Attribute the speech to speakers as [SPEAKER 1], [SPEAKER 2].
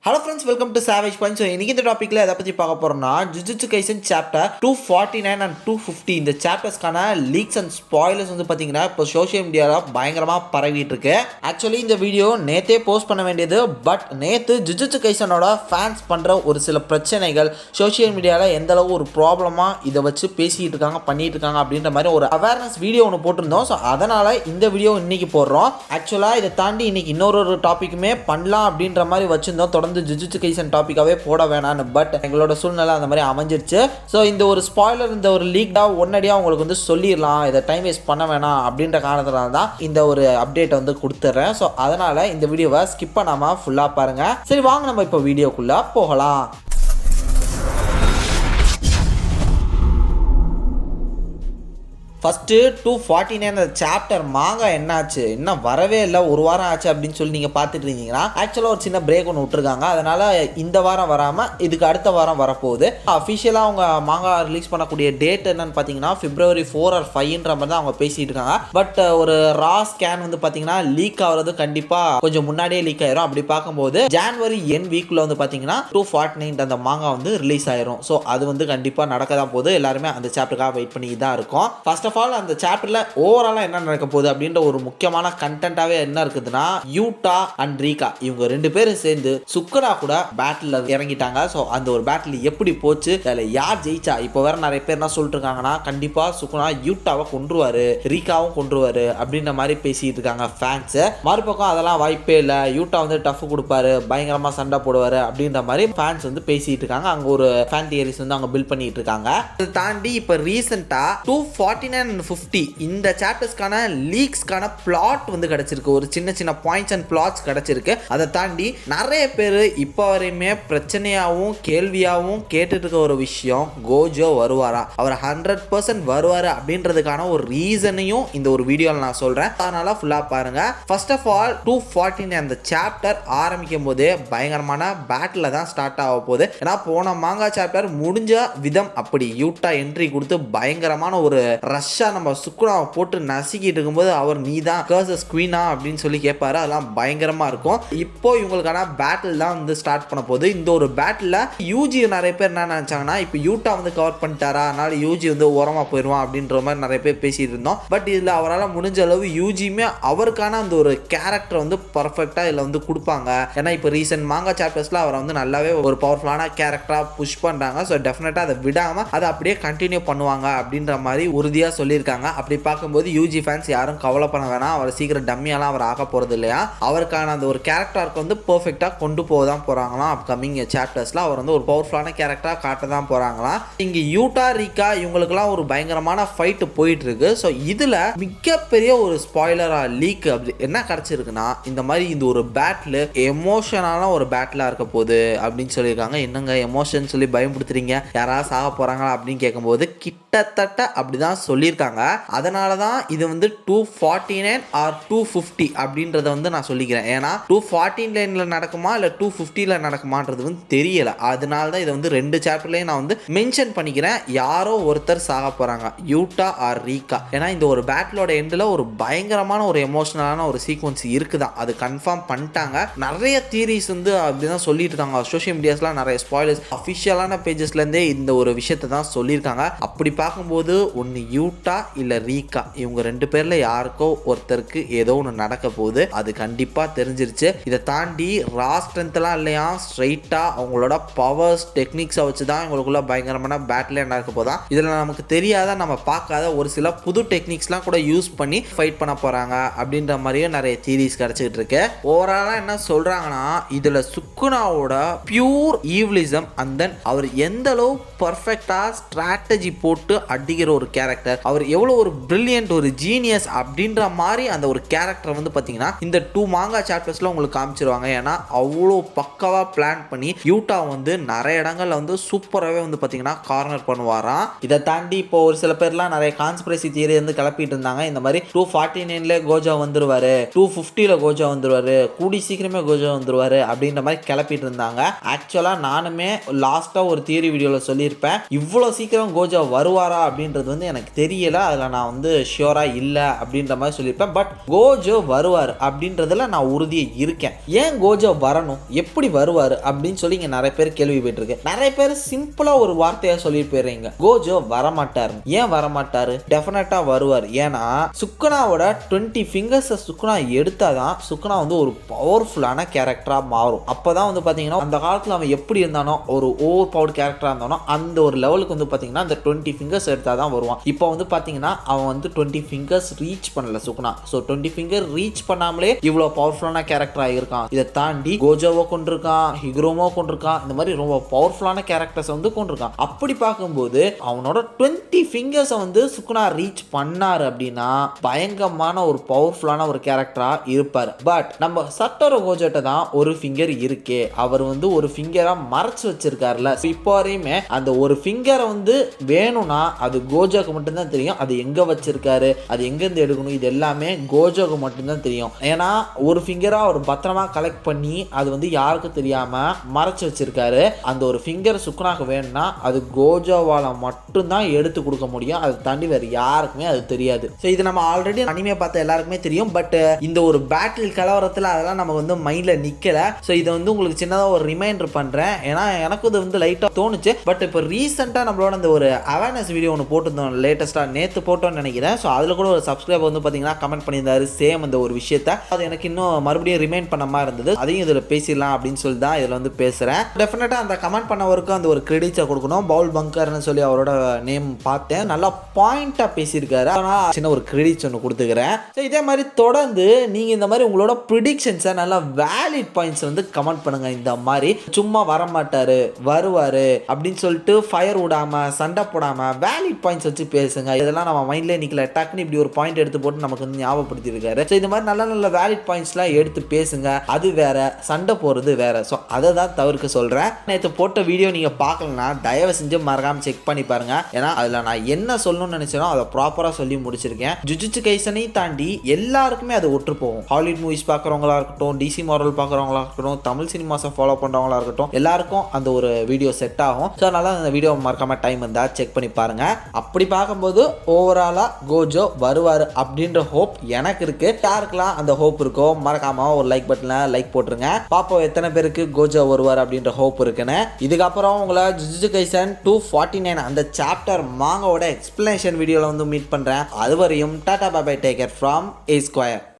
[SPEAKER 1] Hello friends, welcome to Savage Punch. இன்னைக்கு இந்த டாப்பிக்கில் எதை பற்றி பார்க்க போகிறோம்னா ஜுஜுட்சு கைசன் சாப்டர் 249 அண்ட் 250 இந்த சாப்டர்ஸ்க்கான லீக்ஸ் அண்ட் ஸ்பாயிலர்ஸ் வந்து பார்த்தீங்கன்னா இப்போ சோஷியல் மீடியாவில் பயங்கரமாக பரவிட்டு இருக்கு. ஆக்சுவலி இந்த வீடியோ நேற்றே போஸ்ட் பண்ண வேண்டியது, பட் நேற்று ஜுஜுட்சு கைசனோட ஃபேன்ஸ் பண்ணுற ஒரு சில பிரச்சனைகள் சோஷியல் மீடியாவில் எந்த அளவு ஒரு ப்ராப்ளமாக இதை வச்சு பேசிகிட்டு இருக்காங்க பண்ணிட்டு இருக்காங்க அப்படின்ற மாதிரி ஒரு அவேர்னஸ் வீடியோ ஒன்று போட்டிருந்தோம். ஸோ அதனால் இந்த வீடியோ இன்னைக்கு போடுறோம். ஆக்சுவலாக இதை தாண்டி இன்னைக்கு இன்னொரு டாப்பிக்குமே பண்ணலாம் அப்படின்ற மாதிரி வச்சுருந்தோம். தொடர்ந்து ஜுஜுட்சு கைசன் டாபிக்காவே போட வேணான்னு, பட் எங்களோட சூழ்நிலை அந்த மாதிரி அமைஞ்சிருச்சு. ஸோ இந்த ஒரு ஸ்பாயிலர், இந்த ஒரு லீக்டாக ஒன்னடியாக உங்களுக்கு வந்து சொல்லிடலாம், இதை டைம் வேஸ்ட் பண்ண வேணாம் அப்படின்ற காரணத்தினால தான் இந்த ஒரு அப்டேட் வந்து கொடுத்துட்றேன். ஸோ அதனால் இந்த வீடியோவை ஸ்கிப் பண்ணாமல் ஃபுல்லாக பாருங்கள். சரி வாங்க நம்ம இப்போ வீடியோக்குள்ளே போகலாம். ஃபஸ்ட்டு 249 சாப்டர் மாங்கா என்னாச்சு, இன்னும் வரவே இல்லை, ஒரு வாரம் ஆச்சு அப்படின்னு சொல்லி நீங்கள் பார்த்துட்டு இருந்தீங்கன்னா ஆக்சுவலாக ஒரு சின்ன பிரேக் ஒன்று விட்டுருக்காங்க. அதனால் இந்த வாரம் வராமல் இதுக்கு அடுத்த வாரம் வரப்போகுது. அஃபிஷியலாக அவங்க மாங்கா ரிலீஸ் பண்ணக்கூடிய டேட் என்னன்னு பார்த்தீங்கன்னா February 4 or 5ன்ற மாதிரி தான் அவங்க பேசிகிட்டு இருக்காங்க. பட் ஒரு ரா ஸ்கேன் வந்து பார்த்தீங்கன்னா லீக் ஆகிறது கண்டிப்பாக கொஞ்சம் முன்னாடியே லீக் ஆயிரும். அப்படி பார்க்கும்போது January end வீக்கில் வந்து பார்த்தீங்கன்னா 249 அந்த மாங்கா வந்து ரிலீஸ் ஆயிரும். ஸோ அது வந்து கண்டிப்பாக நடக்க தான் போகுது. எல்லாருமே அந்த சாப்டருக்காக வெயிட் பண்ணி தான் இருக்கும். ஃபர்ஸ்ட் ஆஃப் ஆல் அந்த சாப்டர்ல ஓவராலா என்ன நடக்க போகுது அப்படின்ற ஒரு முக்கியமான கண்டென்ட்டாவே என்ன இருக்குதுன்னா, யூட்டா அண்ட் ரீகா இவங்க ரெண்டு பேரும் சேர்ந்து சுக்கரா கூட பேட்டில் இறங்கிட்டாங்க. ஸோ அந்த ஒரு பேட்டில் எப்படி போச்சு, அதில் யார் ஜெயிச்சா, இப்போ வேற நிறைய பேர் என்ன சொல்லிட்டு இருக்காங்கன்னா கண்டிப்பா சுக்கரா யூட்டாவை கொன்றுவாரு, ரீகாவும் கொன்றுவாரு அப்படின்ற மாதிரி பேசிட்டு இருக்காங்க ஃபேன்ஸ். மறுபக்கம் அதெல்லாம் வாய்ப்பே இல்லை, யூட்டா வந்து டஃப் கொடுப்பாரு, பயங்கரமா சண்டை போடுவாரு அப்படின்ற மாதிரி ஃபேன்ஸ் வந்து பேசிட்டு இருக்காங்க. அங்க ஒரு ஃபேன் தியரிஸ் வந்து அவங்க பில்ட் பண்ணிட்டு இருக்காங்க. இதை தாண்டி இப்போ ரீசெண்டா 249 and 50 இந்த சாப்டர்ஸ்க்கான லீக்ஸ்க்கான பிளாட் வந்து கிடைச்சிருக்கு. ஒரு சின்ன சின்ன பாயிண்ட்ஸ் அண்ட் பிளாட்ஸ் கிடைச்சிருக்கு. அதை தாண்டி நிறைய பேர் இப்போ வரையுமே பிரச்சனையாகவும் கேள்வியாகவும் கேட்டுட்டு இருக்க ஒரு விஷயம், கோஜோ வருவாரா, அவர் 100% வருவாரு அப்படின்றதுக்கான ஒரு ரீசனையும் இந்த ஒரு வீடியோவில் நான் சொல்றேன். அதனால ஃபுல்லா பாருங்க. ஃபர்ஸ்ட் ஆஃப் ஆல் 249 அந்த சாப்டர் ஆரம்பிக்கும் போதே பயங்கரமான பேட்டில் தான் ஸ்டார்ட் ஆக போகுது. ஏன்னா போன மாங்கா சாப்டர் முடிஞ்ச விதம் அப்படி யூட்டா என்ட்ரி கொடுத்து பயங்கரமான ஒரு ரஷ்ஷா நம்ம சுக்குனாவை போட்டு நசுக்கிட்டு இருக்கும்போது அவர் நீ தான் கர்சஸ் குவீனா அப்படின்னு சொல்லி கேட்பாரு. அதெல்லாம் பயங்கரமா இருக்கும். இப்போ இவங்களுக்கான பேட்டில் தான் வந்து ஸ்டார்ட் பண்ண போகுது. இந்த ஒரு பேட்டில் யூஜி நிறைய பேர் என்ன நினைச்சாங்கன்னா, இப்போ யூட்டா வந்து கவர் பண்ணிட்டாரா, அதனால யூஜி வந்து ஓரமா போயிடுவான் அப்படின்ற மாதிரி நிறைய பேர் பேசிட்டு இருந்தோம். பட் இதில் அவரால் முடிஞ்ச அளவு யூஜியுமே அவருக்கான அந்த ஒரு கேரக்டர் வந்து பர்ஃபெக்டா இதில் வந்து கொடுப்பாங்க. ஏன்னா இப்போ ரீசெண்ட் மாங்கா சாப்டர்ஸ்ல அவரை வந்து நல்லாவே ஒரு பவர்ஃபுல்லான கேரக்டரா புஷ் பண்றாங்க. ஸோ டெஃபினட்டா அதை விடாம அதை அப்படியே கண்டினியூ பண்ணுவாங்க அப்படின்ற மாதிரி உறுதியாக சொல்லியிருக்காங்க. அப்படி பார்க்கும்போது யூஜி ஃபேன்ஸ் யாரும் கவலை பண்ண வேணாம், அவர் சீக்கிரம் டம்மியாலாம் அவர் ஆக போகிறது இல்லையா, அவருக்கான அந்த ஒரு கேரக்டருக்கு வந்து பர்ஃபெக்டாக கொண்டு போக தான் போகிறாங்களாம். அப்கமிங் சாப்டர்ஸில் அவர் வந்து ஒரு பவர்ஃபுல்லான கேரக்டராக காட்ட தான் போகிறாங்களாம். இங்கே யூட்டா ரீகா இவங்களுக்குலாம் ஒரு பயங்கரமான ஃபைட் போயிட்டு இருக்கு. ஸோ இதில் மிகப்பெரிய ஒரு ஸ்பாய்லராக லீக் அப்படி என்ன கிடச்சிருக்குன்னா, இந்த மாதிரி இந்த ஒரு பேட்டில் எமோஷனான ஒரு பேட்டிலாக இருக்க போகுது அப்படின்னு சொல்லியிருக்காங்க. என்னங்க எமோஷன் சொல்லி பயன்படுத்துறீங்க, யாராவது சாக போகிறாங்களா அப்படின்னு கேட்கும்போது கிட்டத்தட்ட அப்படிதான் சொல்லியிருக்காங்க. அதனால தான் இது வந்து 249 or 250 அப்படின்றத வந்து நான் சொல்லிக்கிறேன். ஏன்னா 249ல நடக்குமா இல்லை 250ல நடக்குமான்றது வந்து தெரியல. அதனால தான் இதை வந்து ரெண்டு சாப்டர்லையும் நான் வந்து மென்ஷன் பண்ணிக்கிறேன். யாரோ ஒருத்தர் சாக போறாங்க, யூட்டா ஆர் ரீகா. ஏன்னா இந்த ஒரு பேட்டிலோட எண்டில் ஒரு பயங்கரமான ஒரு எமோஷனலான ஒரு சீக்வன்ஸ் இருக்குதான், அது கன்ஃபார்ம் பண்ணிட்டாங்க. நிறைய தியரிஸ் வந்து அப்படிதான் சொல்லிட்டு இருக்காங்க. சோஷியல் மீடியாஸ்லாம் நிறைய ஸ்பாயிலர்ஸ் அஃபிஷியலான பேஜஸ்லேருந்தே இந்த ஒரு விஷயத்தை தான் சொல்லியிருக்காங்க. அப்படி பார்க்கும்போது ஒன்று யூட்டா இல்லை ரீகா இவங்க ரெண்டு பேர்ல யாருக்கோ ஒருத்தருக்கு ஏதோ ஒன்று நடக்க போகுது, அது கண்டிப்பா தெரிஞ்சிருச்சு. இதை தாண்டி ரா ஸ்ட்ரென்த்லாம் இல்லையா, ஸ்ட்ரைட்டா அவங்களோட பவர்ஸ் டெக்னிக்ஸை வச்சு தான் இவங்களுக்குள்ள பயங்கரமான பேட்டில் நடக்க போதான். இதில் நமக்கு தெரியாத நம்ம பார்க்காத ஒரு சில புது டெக்னிக்ஸ்லாம் கூட யூஸ் பண்ணி ஃபைட் பண்ண போறாங்க அப்படின்ற மாதிரியும் நிறைய தியரிஸ் கிடைச்சிட்டு இருக்கு. ஓவராலா என்ன சொல்றாங்கன்னா, இதுல சுக்குனாவோட பியூர் ஈவிலிசம் அண்ட் தென் அவர் எந்த அளவு பர்ஃபெக்டா ஸ்ட்ராட்டஜி போட்டு அடிக்கிற ஒரு கேரக்டர், அவர் எவ்வளோ ஒரு பிரில்லியன்ட் ஒரு ஜீனியஸ் அப்படின்ற மாதிரி அந்த ஒரு கேரக்டர் வந்து பார்த்தீங்கன்னா இந்த 2 மாங்கா சாப்டர்ஸ்ல உங்களுக்கு காமிச்சிருவாங்க. ஏன்னா அவ்வளோ பக்கவா பிளான் பண்ணி யூட்டா வந்து நிறைய இடங்கள்ல வந்து சூப்பராகவே வந்து பார்த்தீங்கன்னா கார்னர் பண்ணுவாராம். இதை தாண்டி இப்போ ஒரு சில பேர்லாம் நிறைய கான்ஸ்பிரசி தியரி வந்து கிளப்பிட்டு இருந்தாங்க. இந்த மாதிரி 249ல கோஜா வந்துருவாரு, 250ல கோஜா வந்துருவாரு, கூடி சீக்கிரமே கோஜா வந்துருவாரு அப்படின்ற மாதிரி கிளப்பிட்டு இருந்தாங்க. ஆக்சுவலா நானுமே லாஸ்டா ஒரு தியரி வீடியோல சொல்லியிருப்பேன், இவ்வளோ சீக்கிரம் கோஜா வருவார் வருவாரா அப்படின்றது வந்து எனக்கு தெரியல, அதில் நான் வந்து ஷியோராக இல்லை அப்படின்ற மாதிரி சொல்லியிருப்பேன். பட் கோஜோ வருவார் அப்படின்றதுல நான் உறுதியாக இருக்கேன். ஏன் கோஜோ வரணும், எப்படி வருவார் அப்படின்னு சொல்லி இங்கே நிறைய பேர் கேள்விப்பட்டிருக்கு. நிறைய பேர் சிம்பிளாக ஒரு வார்த்தையாக சொல்லிட்டு போயிடுறீங்க, கோஜோ வரமாட்டார். ஏன் வரமாட்டார்? டெஃபினட்டாக வருவார். ஏன்னா சுக்குனாவோட 20 ஃபிங்கர்ஸை சுக்குனா எடுத்தாதான் சுக்குனா வந்து ஒரு பவர்ஃபுல்லான கேரக்டராக மாறும். அப்போ தான் வந்து பார்த்தீங்கன்னா அந்த காலத்தில் அவன் எப்படி இருந்தானோ ஒரு ஓவர் பவர்ட் கேரக்டராக இருந்தானோ அந்த ஒரு லெவலுக்கு வந்து பார்த்தீங்கன்னா அந்த 20 ஃபிங்கர்ஸ் எடுத்தால் தான் வருவான். இப்போ வந்து பார்த்தீங்கன்னா அவன் வந்து 20 ஃபிங்கர்ஸ் ரீச் பண்ணல சுக்குனா. ஸோ 20 ஃபிங்கர் ரீச் பண்ணாமலே இவ்வளோ பவர்ஃபுல்லான கேரக்டராக இருக்கான். இதை தாண்டி கோஜோவோ கொண்டிருக்கான், ஹிகுரோமோ கொண்டிருக்கான், இந்த மாதிரி ரொம்ப பவர்ஃபுல்லான கேரக்டர்ஸ் வந்து கொண்டிருக்கான். அப்படி பார்க்கும்போது அவனோட 20 ஃபிங்கர்ஸை வந்து சுக்குனா ரீச் பண்ணார் அப்படின்னா பயங்கரமான ஒரு பவர்ஃபுல்லான ஒரு கேரக்டராக இருப்பார். பட் நம்ம சட்டோரோ கோஜோட்ட தான் ஒரு ஃபிங்கர் இருக்கே, அவர் வந்து ஒரு ஃபிங்கராக மறைச்சு வச்சிருக்காருல. இப்போ வரையுமே அந்த ஒரு ஃபிங்கரை வந்து வேணும்னா அது கோஜோக்கு மட்டும்தான் தெரியும். அது எங்கே வச்சிருக்காரு, அது எங்கேருந்து எடுக்கணும், இது எல்லாமே கோஜோக்கு மட்டும்தான் தெரியும். ஏன்னா ஒரு ஃபிங்கரை அவர் பத்திரமா கலெக்ட் பண்ணி அது வந்து யாருக்கும் தெரியாமல் மறைச்சு வச்சிருக்காரு. அந்த ஒரு ஃபிங்கர் சுக்குனாக்கு வேணும்னா அது கோஜோவால் மட்டும்தான் எடுத்து கொடுக்க முடியும். அதை தாண்டி வேறு யாருக்குமே அது தெரியாது. ஸோ இது நம்ம ஆல்ரெடி அனிமே பார்த்த எல்லாருக்குமே தெரியும். பட் இந்த ஒரு பேட்டில் கலவரத்தில் அதெல்லாம் நம்ம வந்து மைண்டில் நிற்கலை. ஸோ இதை வந்து உங்களுக்கு சின்னதாக ஒரு ரிமைண்டர் பண்ணுறேன். ஏன்னா எனக்கு இது வந்து லைட்டாக தோணுச்சு. பட் இப்போ ரீசெண்டாக நம்மளோட அந்த ஒரு அவேர்னஸ் வீடியோ ஒன்று போட்டிருந்தோம், லேட்டஸ்ட்டாக நேற்று போட்டோன்னு நினைக்கிறேன். ஸோ அதில் கூட ஒரு சப்ஸ்கிரைபர் வந்து பார்த்தீங்கன்னா கமெண்ட் பண்ணியிருந்தாரு சேம் அந்த ஒரு விஷயத்த. அது எனக்கு இன்னும் மறுபடியும் ரிமைண்ட் பண்ண மாதிரி இருந்தது. அதையும் இதில் பேசிடலாம் அப்படின்னு சொல்லி தான் இதில் வந்து பேசுகிறேன். டெஃபினட்டாக அந்த கமெண்ட் பண்ணவருக்கும் அந்த ஒரு கிரெடிட்ஸை கொடுக்கணும். பவுல் பங்கர்னு சொல்லி அவரோட நேம் பார்த்தேன், நல்லா பாயிண்டாக பேசியிருக்காரு. ஆனால் சின்ன ஒரு கிரெடிட்ஸ் ஒன்று கொடுத்துக்கிறேன். ஸோ இதே மாதிரி தொடர்ந்து நீங்கள் இந்த மாதிரி உங்களோட ப்ரிடிக்ஷன்ஸை நல்லா வேலிட் பாயிண்ட்ஸ் வந்து கமெண்ட் பண்ணுங்கள். இந்த மாதிரி சும்மா வரமாட்டார் வருவார் அப்படின்னு சொல்லிட்டு ஃபயர் விடாம சண்டை போடாம வேலிட் பாயிண்ட்ஸ் வச்சு பேசுங்க. இதெல்லாம் நம்ம மைண்ட்லேயே நிற்கல, டக்குன்னு இப்படி ஒரு பாயிண்ட் எடுத்து போட்டு நமக்கு வந்து ஞாபகப்படுத்திருக்காரு. ஸோ இந்த மாதிரி நல்ல நல்ல வேலிட் பாயிண்ட்ஸ்லாம் எடுத்து பேசுங்க. அது வேற, சண்டை போகிறது வேற. ஸோ அதை தான் தவிர்க்க சொல்கிறேன். நேற்று போட்ட வீடியோ நீங்கள் பார்க்கலன்னா தயவு செஞ்சு மறக்காமல் செக் பண்ணி பாருங்க. ஏன்னா அதில் நான் என்ன சொல்லணும்னு நினச்சேனோ அதை ப்ராப்பராக சொல்லி முடிச்சிருக்கேன். ஜுஜுட்சு கைசனையும் தாண்டி எல்லாருக்குமே அது ஒற்று போகும். ஹாலிவுட் மூவிஸ் பார்க்குறவங்களா இருக்கட்டும், டிசி மார்வல் பார்க்குறவங்களா இருக்கட்டும், தமிழ் சினிமாஸை ஃபாலோ பண்ணுறவங்களா இருக்கட்டும், எல்லாருக்கும் அந்த ஒரு வீடியோ செட் ஆகும். ஸோ அதனால அந்த வீடியோ மறக்காம டைம் இருந்தால் செக் பண்ணி பாருங்க. அப்படி பார்க்கும்போது ஓவராலாக கோஜோ வருவார் அப்படின்ற ஹோப் எனக்கு இருக்கு. யாருக்கெல்லாம் அந்த ஹோப் இருக்கோ மறக்காம ஒரு லைக் பட்டனில் லைக் போட்டுருங்க. பாப்போம் எத்தனை பேருக்கு கோஜோ வருவார் அப்படின்ற ஹோப் இருக்குன்னு. இதுக்கப்புறம் உங்களை ஜுஜுட்சு கைசன் 249 அந்த சாப்டர் மாங்காவோட எக்ஸ்பிளனேஷன் வீடியோவில் வந்து மீட் பண்ணுறேன். அதுவரையும் tata bye bye, take care from A Square.